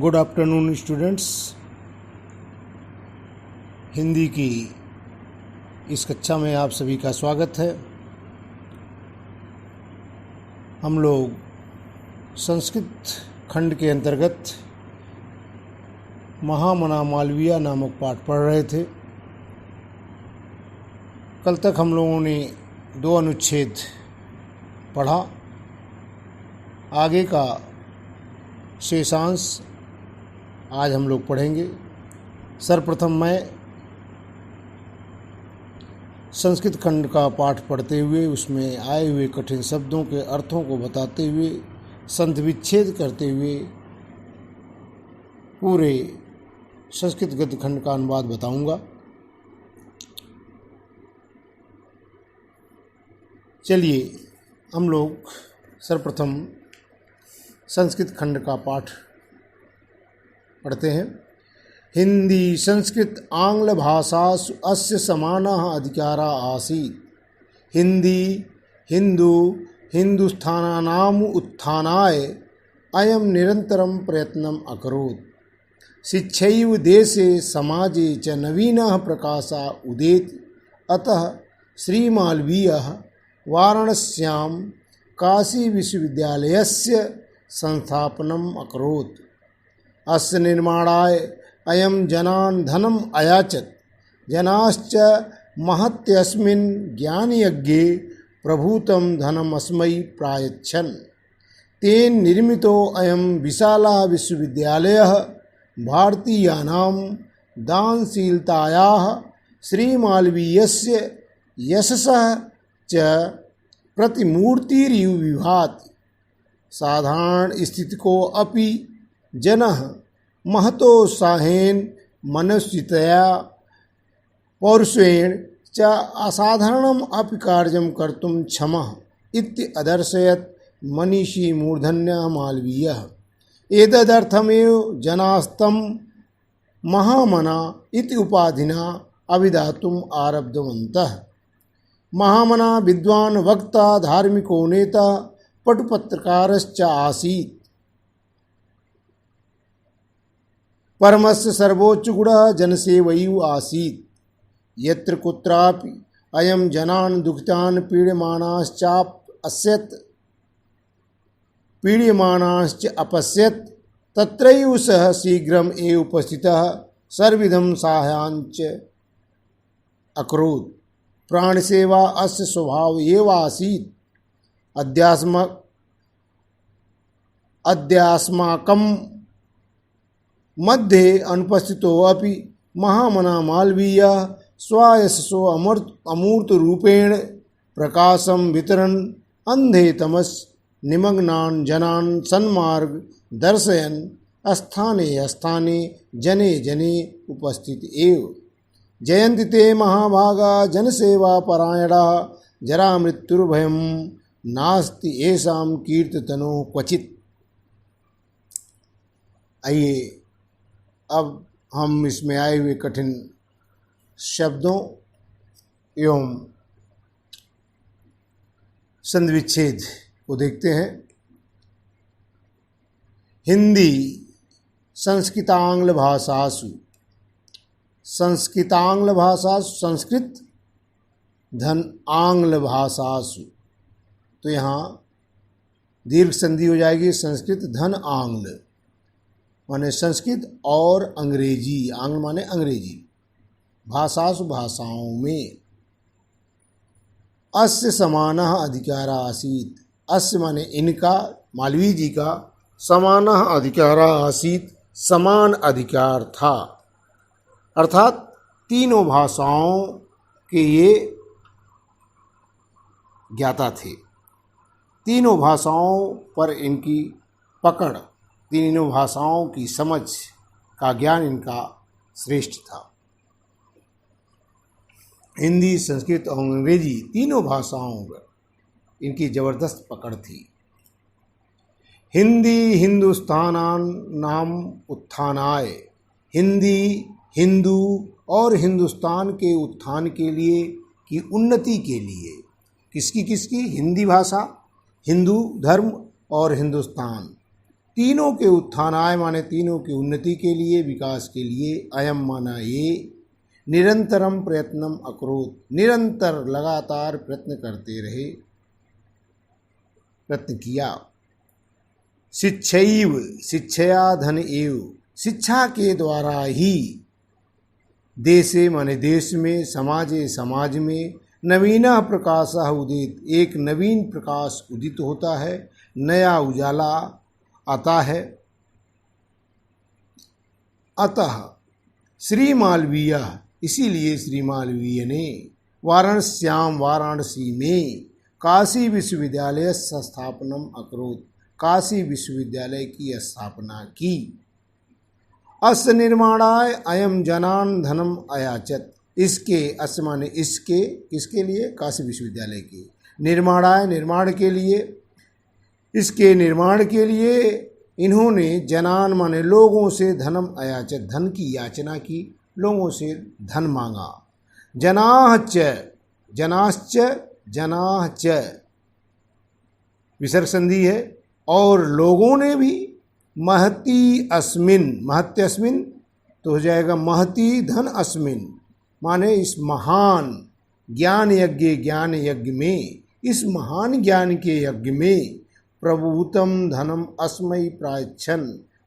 Good afternoon students. Hindi की इस कक्षा में आप सभी का स्वागत है। हम लोग संस्कृत खंड के अंतर्गत महामना मालवीय नामक पाठ पढ़ रहे थे। कल तक हम लोगों ने 2 अनुच्छेद पढ़ा। आगे का शेषांश आज हम लोग पढ़ेंगे। सर्वप्रथम मैं संस्कृत खंड का पाठ पढ़ते हुए उसमें आए हुए कठिन शब्दों के अर्थों को बताते हुए संधि विच्छेद करते हुए पूरे संस्कृत गद्य खंड का अनुवाद बताऊंगा। चलिए हम लोग सर्वप्रथम संस्कृत खंड का पाठ पढ़ते हैं। हिंदी संस्कृत आंग्ल भाषासु अस्य समानः अधिकारः आसीत्। हिंदी हिंदू हिंदुस्थानानाम् उत्थानाय अयं निरन्तरं प्रयत्नम् अकरोत्। शिक्षैव देशे समाजे च नवीनः प्रकाशः उदेति। अतः श्रीमालवीयः वाराणस्यां काशी विश्वविद्यालयस्य संस्थापनम् अकरोत्। अस्य निर्माणाय अयं जनान् धनम् अयाचत। जनाश्च महत्यस्मिन् ज्ञानयज्ञे प्रभूतं धनमस्मै प्रायच्छन्। तेन निर्मितो अयं विशालः विश्वविद्यालयः भारतीयानां दानशीलतायाः श्रीमालवीयस्य यशसः च प्रतिमूर्तिरिव विभाति। साधारण स्थिति को अपि जनः महतोत्साहेन मनस्वितया पौरुषेण च असाधारणम् अपि कार्यं कर्तुं क्षमः इति अदर्शयत् मनीषी मूर्धन्यः मालवीयः। एतदर्थमेव जनास्तं महामना इति उपाधिना अभिधातुम् आरब्धवन्तः। महामना विद्वान् वक्ता धार्मिको नेता पटुपत्रकारश्च आसीत्। परमस्य सर्वोच्च गुणः जनसेवैव आसीत्। यत्र कुत्रापि अयं जनान् दुःखितान् पीड्यमानाश्च अपश्यत् तत्रैव सः शीघ्रम् एव उपस्थितः सर्वविधं साहाय्याञ्च अकरोत्। प्राणसेवा अस्य स्वभाव एव आसीत्। अद्यास्माकं मध्ये अनुपस्थितो अपि महामना मालवीयः स्वयशसो अमूर्त रूपेण प्रकाशं वितरन् अंधे तमस् निमग्नान् जनान् सन्मार्ग दर्शयन् स्थाने स्थाने जने जने उपस्थित एव। जयन्ति ते महाभागा जनसेवा परायणा जरा मृत्युर्भयं नास्ति येषां कीर्तनो क्वचित्। आइए अब हम इसमें आए हुए कठिन शब्दों एवं संधि विच्छेद को देखते हैं। हिंदी संस्कृतांग्ल भाषासु संस्कृत धन आंग्ल भाषासु, तो यहाँ दीर्घ संधि हो जाएगी। संस्कृत धन आंग्ल माने संस्कृत और अंग्रेजी, आंग्ल माने अंग्रेजी, भाषासु भाषाओं में। अस्य समानः अधिकारः आसीत्। अस्य माने इनका, मालवीय जी का, समानः अधिकारः आसीत्, समान अधिकार था। अर्थात तीनों भाषाओं के ये ज्ञाता थे। तीनों भाषाओं पर इनकी पकड़, तीनों भाषाओं की समझ का ज्ञान इनका श्रेष्ठ था। हिंदी, संस्कृत और अंग्रेजी तीनों भाषाओं पर इनकी जबरदस्त पकड़ थी। हिंदी हिंदुस्थानानाम् उत्थानाय, हिंदी हिंदू और हिंदुस्तान के उत्थान के लिए, की उन्नति के लिए। किसकी? हिंदी भाषा, हिंदू धर्म और हिंदुस्तान, तीनों के उत्थानाय माने तीनों की उन्नति के लिए, विकास के लिए, अयम माना ये, निरंतरम प्रयत्नम अकरोत, निरंतर लगातार प्रयत्न करते रहे, प्रयत्न किया। शिक्षैव शिक्षया धन एव, शिक्षा के द्वारा ही, देशे माने देश में, समाजे समाज में, नवीना प्रकाशः उदित, एक नवीन प्रकाश उदित होता है, नया उजाला आता है। अतः श्री मालवीय, इसीलिए श्री मालवीय ने वाराणस्याम, वाराणसी में काशी विश्वविद्यालय स्थापनम अकरोत, काशी विश्वविद्यालय की स्थापना की। अस्य निर्माणाय अयम जनान धनम अयाचत, इसके अस्य माने इसके, किसके लिए? काशी विश्वविद्यालय के। निर्माणाय निर्माण के लिए, इसके निर्माण के लिए इन्होंने जनान माने लोगों से, धनम अयाचत, धन की याचना की, लोगों से धन मांगा। जनाः च, जनाश्च, जनाः च विसर्ग संधि है, और लोगों ने भी, महती अस्मिन, महत्यस्मिन तो हो जाएगा महती धन अस्मिन, माने इस महान ज्ञान यज्ञ, ज्ञान यज्ञ में, इस महान ज्ञान के यज्ञ में, प्रभूतम धनम अस्मयी प्रायच्छन,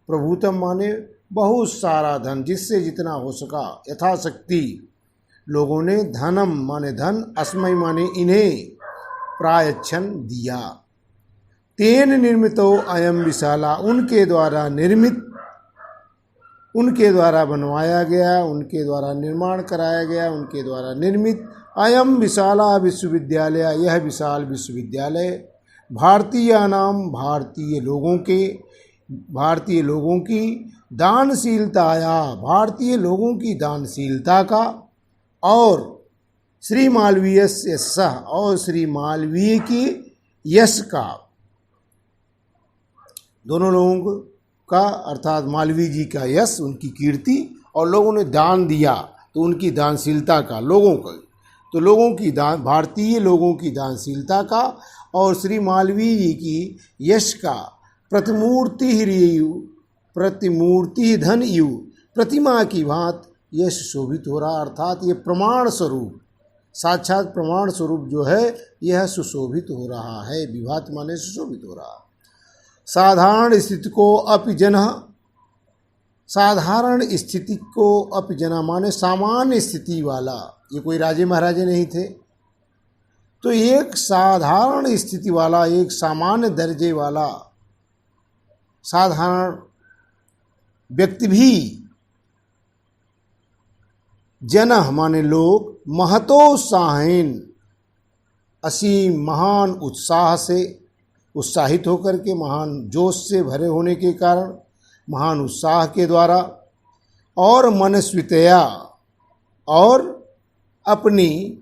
प्रभूतम माने बहुत सारा धन, जिससे जितना हो सका यथाशक्ति लोगों ने, धनम माने धन, अस्मयी माने इन्हें, प्रायच्छन दिया। तेन निर्मितो अयम विशाला, उनके द्वारा निर्मित, उनके द्वारा बनवाया गया, उनके द्वारा निर्माण कराया गया, उनके द्वारा निर्मित अयम विशाला विश्वविद्यालय, यह विशाल विश्वविद्यालय, भारतीय नाम, भारतीय लोगों के, भारतीय लोगों की दानशीलताया, भारतीय लोगों की दानशीलता का, और श्री मालवीय से सह, और श्री मालवीय की यश का, दोनों लोगों का अर्थात मालवीय जी का यश, उनकी कीर्ति, और लोगों ने दान दिया तो उनकी दानशीलता का, लोगों का, तो लोगों की दान, भारतीय लोगों की दानशीलता का, और श्री मालवीय जी की यश का, प्रतिमूर्ति रियु, प्रतिमूर्ति धन यु, प्रतिमा की भांत यश शोभित हो रहा, अर्थात ये प्रमाण स्वरूप, साक्षात प्रमाण स्वरूप जो है यह सुशोभित हो रहा है, विभात माने सुशोभित हो रहा। साधारण स्थिति को अपि जनः, साधारण स्थिति को अपि जनः माने सामान्य स्थिति वाला, ये कोई राजे महाराजे नहीं थे, तो एक साधारण स्थिति वाला, एक सामान्य दर्जे वाला साधारण व्यक्ति भी, जनः माने लोग, महतोत्साहेन, असीम महान उत्साह से, उत्साहित होकर के, महान जोश से भरे होने के कारण, महान उत्साह के द्वारा, और मनस्वितया, और अपनी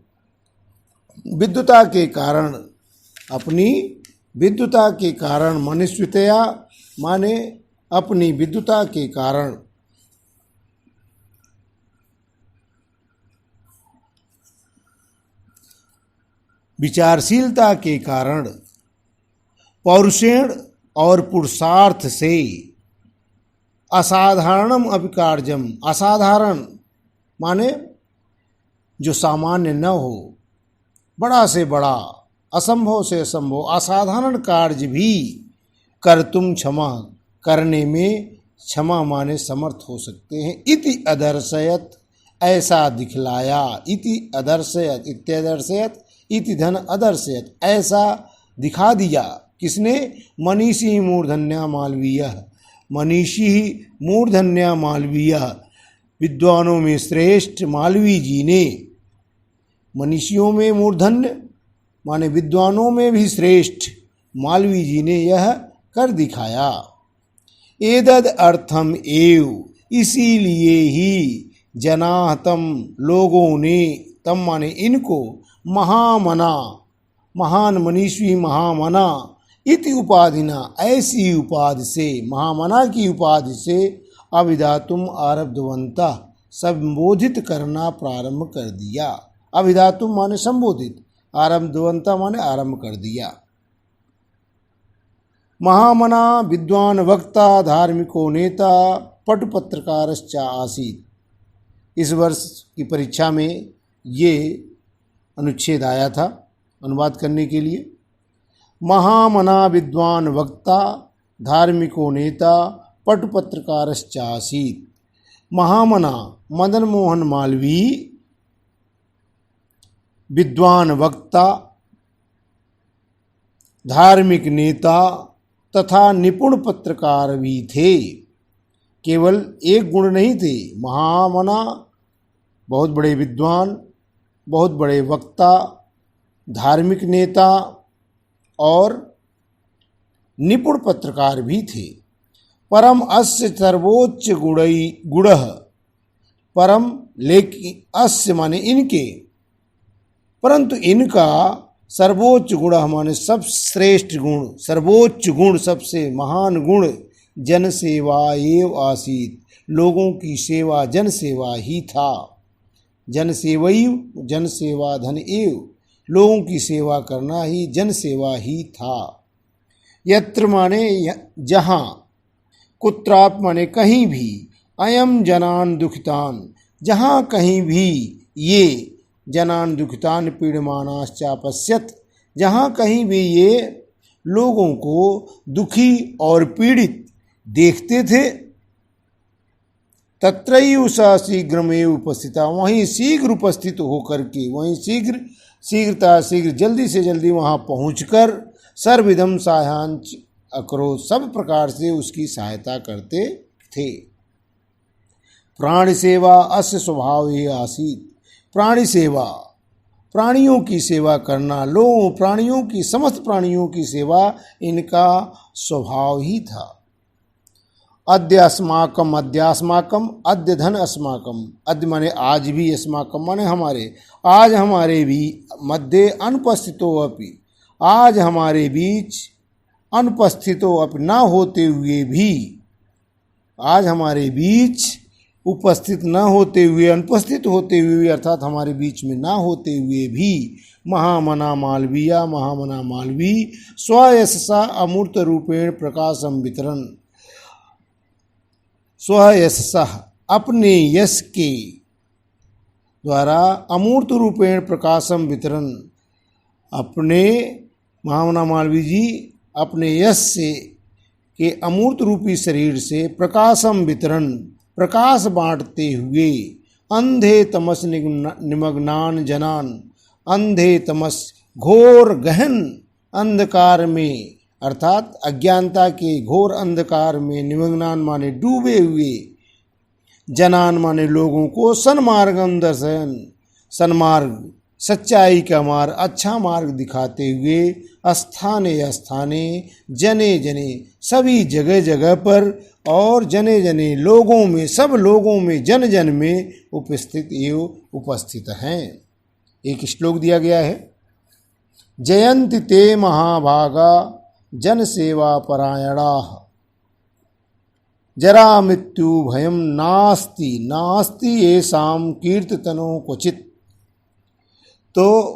विद्युता के कारण, अपनी विद्युता के कारण, मनस्वितया माने अपनी विद्युता के कारण, विचारशीलता के कारण, पौरुषेण और पुरुषार्थ से, असाधारणम अभिकार्यम, असाधारण माने जो सामान्य न हो, बड़ा से बड़ा, असंभव से असंभव, असाधारण कार्य भी कर्तुम क्षमा, करने में क्षमा माने समर्थ हो सकते हैं। इति अदर्शयत, ऐसा दिखलाया, इति अदर्शयत, इत्यदर्शयत, इति धन अदर्शयत, ऐसा दिखा दिया, किसने? मनीषी मूर्धन्या मालवीय, मनीषी मूर्धन्या मालवीय, विद्वानों में श्रेष्ठ मालवीय जी ने, मनीषियों में मूर्धन्य माने विद्वानों में भी श्रेष्ठ मालवीय जी ने यह कर दिखाया। एतद अर्थम एव, इसीलिए ही जनाः तम, लोगों ने, तम माने इनको, महामना, महान मनीषी महामना, इति उपाधिना, ऐसी उपाधि से, महामना की उपाधि से, अभिधातुम आरब्धवन्तः, संबोधित करना प्रारंभ कर दिया। अभिधातुम माने संबोधित, आरब्धवन्तः माने आरंभ कर दिया। महामना विद्वान वक्ता धार्मिको नेता पटु पत्रकारश्च आसीत्। इस वर्ष की परीक्षा में ये अनुच्छेद आया था अनुवाद करने के लिए। महामना विद्वान वक्ता धार्मिको नेता पटु पत्रकारश्च आसीत्। महामना मदन मोहन मालवीय विद्वान वक्ता, धार्मिक नेता तथा निपुण पत्रकार भी थे। केवल एक गुण नहीं थे, महामना बहुत बड़े विद्वान, बहुत बड़े वक्ता, धार्मिक नेता और निपुण पत्रकार भी थे। परम अस्य सर्वोच्च गुणः, परम लेकिन अस्य माने इनके, परंतु इनका सर्वोच्च गुण माने सब श्रेष्ठ गुण, सर्वोच्च गुण, सबसे महान गुण जन सेवा एव आसीत। लोगों की सेवा, जन सेवा ही था। जन सेवैव, जन सेवा धन एव, लोगों की सेवा करना ही जन सेवा ही था। यत्र माने जहाँ, कुत्राप माने कहीं भी, अयम जनान दुखितान, जहाँ कहीं भी ये जनान दुखितान पीड़मानाश्चापश्यत, जहाँ कहीं भी ये लोगों को दुखी और पीड़ित देखते थे, तत्रैव स शीघ्रमेव उपस्थिता, वहीं शीघ्र उपस्थित होकर के, वहीं शीघ्र जल्दी से जल्दी वहाँ पहुँचकर सर्वविधम साहाय्यांच अकरोत्, सब प्रकार से उसकी सहायता करते थे। प्राणी सेवा अस्य स्वभाव ही आसीत। प्राणी सेवा, प्राणियों की सेवा करना, लोगों प्राणियों की, समस्त प्राणियों की सेवा इनका स्वभाव ही था। अद्य अस्माकम, अद्य धन अस्माकम, अद्य माने आज भी, अस्माकम माने हमारे, आज हमारे भी, मध्य अनुपस्थितो अपि, आज हमारे बीच, अनुपस्थितो अपि ना होते हुए भी, आज हमारे बीच उपस्थित न होते हुए, अनुपस्थित होते हुए अर्थात हमारे बीच में ना होते हुए भी, महामना मालवीय, महामना मालवीय स्वयशसा अमूर्त रूपेण प्रकाशम वितरण, स्वयशसा अपने यश के द्वारा अमूर्त रूपेण प्रकाशम वितरण, अपने महामना मालवीय जी अपने यश से के अमूर्त रूपी शरीर से प्रकाशम वितरण, प्रकाश बांटते हुए, अंधे तमस निमग्नान जनान, अंधे तमस घोर गहन अंधकार में, अर्थात अज्ञानता के घोर अंधकार में, निमग्नान माने डूबे हुए, जनान माने लोगों को, सन्मार्गम दर्शन, सन्मार्ग सच्चाई का मार्ग, अच्छा मार्ग दिखाते हुए, स्थाने स्थाने, जने जने सभी जगह जगह पर, और जने जने लोगों में, सब लोगों में, जन जन में उपस्थित एवं उपस्थित हैं। एक श्लोक दिया गया है, जयंति ते महाभागा जन सेवा परायणा, जरा मृत्यु भयम नास्ति, नास्ति येषां कीर्तनो क्वचित्। तो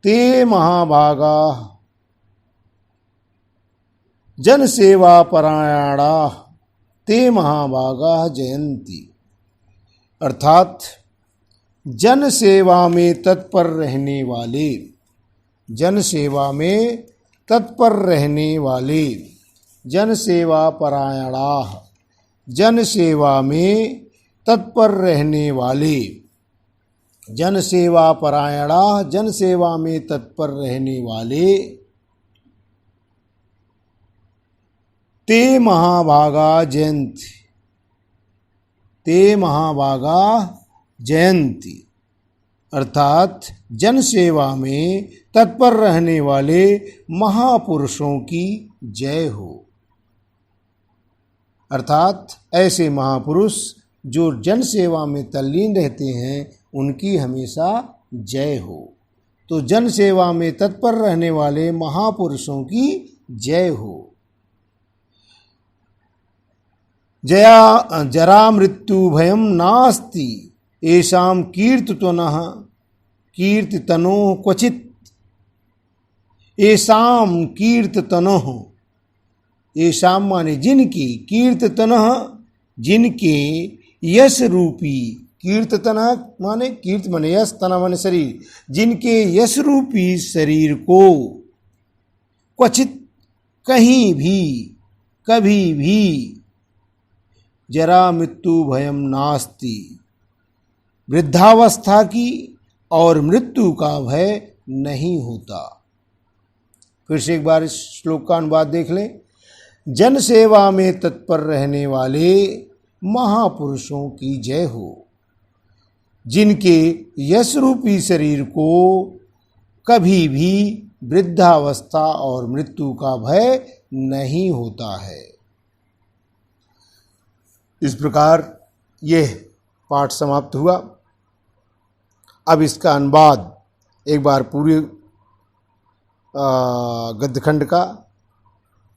ते महाभागा जन सेवा परायणा, ते महाभागा जयंती, अर्थात जन सेवा में तत्पर रहने वाले, जन सेवा में तत्पर रहने वाले, जन सेवा परायणा, जन सेवा में तत्पर रहने वाले, जन सेवा परायणा, जन सेवा में तत्पर रहने वाले, ते महाभागा जयंती, ते महाभागा जयंती, अर्थात जन सेवा में तत्पर रहने वाले महापुरुषों की जय हो। अर्थात ऐसे महापुरुष जो जन सेवा में तल्लीन रहते हैं, उनकी हमेशा जय हो। तो जन सेवा में तत्पर रहने वाले महापुरुषों की जय हो। जरा मृत्यु भयम नास्ति येषां कीर्तनः कीर्तनो क्वचित्, येषां कीर्तनोः येषाम माने जिनकी, कीर्ततनः जिनके, यश रूपी, कीर्ततनः माने कीर्त माने यश, तना माने शरीर, जिनके यश रूपी शरीर को क्वचित कहीं भी कभी भी जरा मृत्यु भयम नास्ति, वृद्धावस्था की और मृत्यु का भय नहीं होता। फिर से एक बार इस श्लोक का अनुवाद देख लें। जन सेवा में तत्पर रहने वाले महापुरुषों की जय हो, जिनके यश रूपी शरीर को कभी भी वृद्धावस्था और मृत्यु का भय नहीं होता है। इस प्रकार यह पाठ समाप्त हुआ। अब इसका अनुवाद एक बार पूरे गद्यखंड का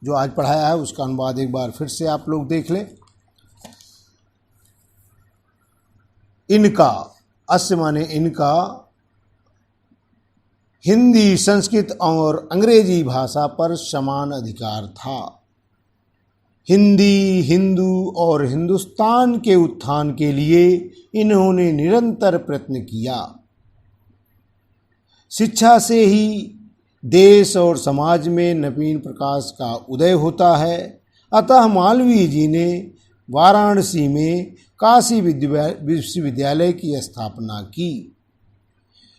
जो आज पढ़ाया है उसका अनुवाद एक बार फिर से आप लोग देख लें। इनका, अस्य माने इनका, हिंदी, संस्कृत और अंग्रेजी भाषा पर समान अधिकार था। हिंदी, हिंदू और हिंदुस्तान के उत्थान के लिए इन्होंने निरंतर प्रयत्न किया। शिक्षा से ही देश और समाज में नवीन प्रकाश का उदय होता है। अतः मालवीय जी ने वाराणसी में काशी विश्वविद्यालय की स्थापना की।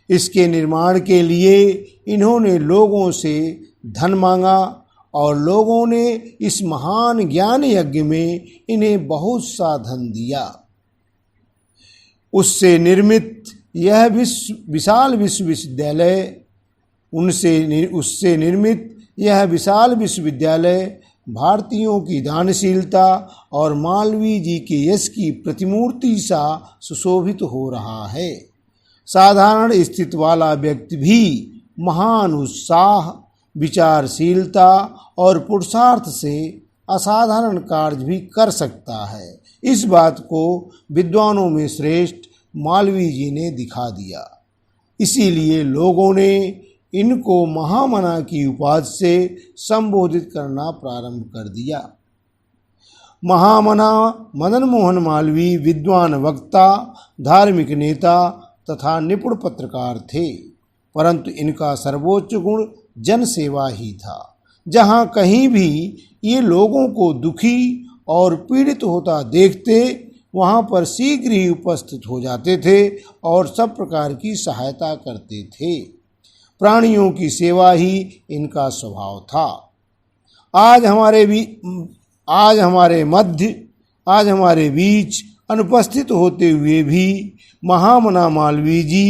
इसके निर्माण के लिए इन्होंने लोगों से धन मांगा और लोगों ने इस महान ज्ञान यज्ञ में इन्हें बहुत सा धन दिया। उससे निर्मित यह विशाल विश्वविद्यालय उससे निर्मित यह विशाल विश्वविद्यालय भारतीयों की दानशीलता और मालवीय जी के यश की प्रतिमूर्ति सा सुशोभित हो रहा है। साधारण स्थिति वाला व्यक्ति भी महान उत्साह, विचारशीलता और पुरुषार्थ से असाधारण कार्य भी कर सकता है। इस बात को विद्वानों में श्रेष्ठ मालवीय जी ने दिखा दिया। इसीलिए लोगों ने इनको महामना की उपाधि से संबोधित करना प्रारंभ कर दिया। महामना मदन मोहन मालवीय विद्वान वक्ता, धार्मिक नेता तथा निपुण पत्रकार थे, परंतु इनका सर्वोच्च गुण जन सेवा ही था। जहाँ कहीं भी ये लोगों को दुखी और पीड़ित होता देखते, वहाँ पर शीघ्र ही उपस्थित हो जाते थे और सब प्रकार की सहायता करते थे। प्राणियों की सेवा ही इनका स्वभाव था। आज हमारे बीच अनुपस्थित होते हुए भी महामना मालवीय जी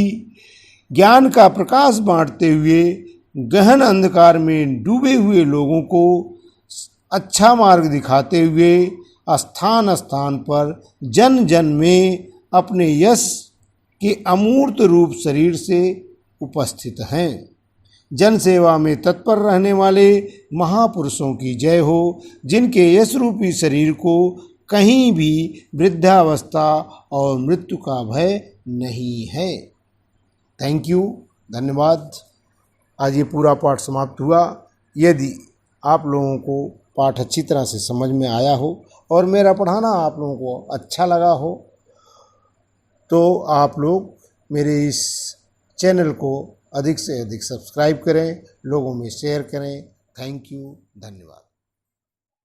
ज्ञान का प्रकाश बांटते हुए गहन अंधकार में डूबे हुए लोगों को अच्छा मार्ग दिखाते हुए स्थान स्थान पर जन जन में अपने यश के अमूर्त रूप शरीर से उपस्थित हैं। जन सेवा में तत्पर रहने वाले महापुरुषों की जय हो, जिनके यश रूपी शरीर को कहीं भी वृद्धावस्था और मृत्यु का भय नहीं है। थैंक यू, धन्यवाद। आज ये पूरा पाठ समाप्त हुआ। यदि आप लोगों को पाठ अच्छी तरह से समझ में आया हो और मेरा पढ़ाना आप लोगों को अच्छा लगा हो तो आप लोग मेरे इस चैनल को अधिक से अधिक सब्सक्राइब करें, लोगों में शेयर करें। थैंक यू, धन्यवाद।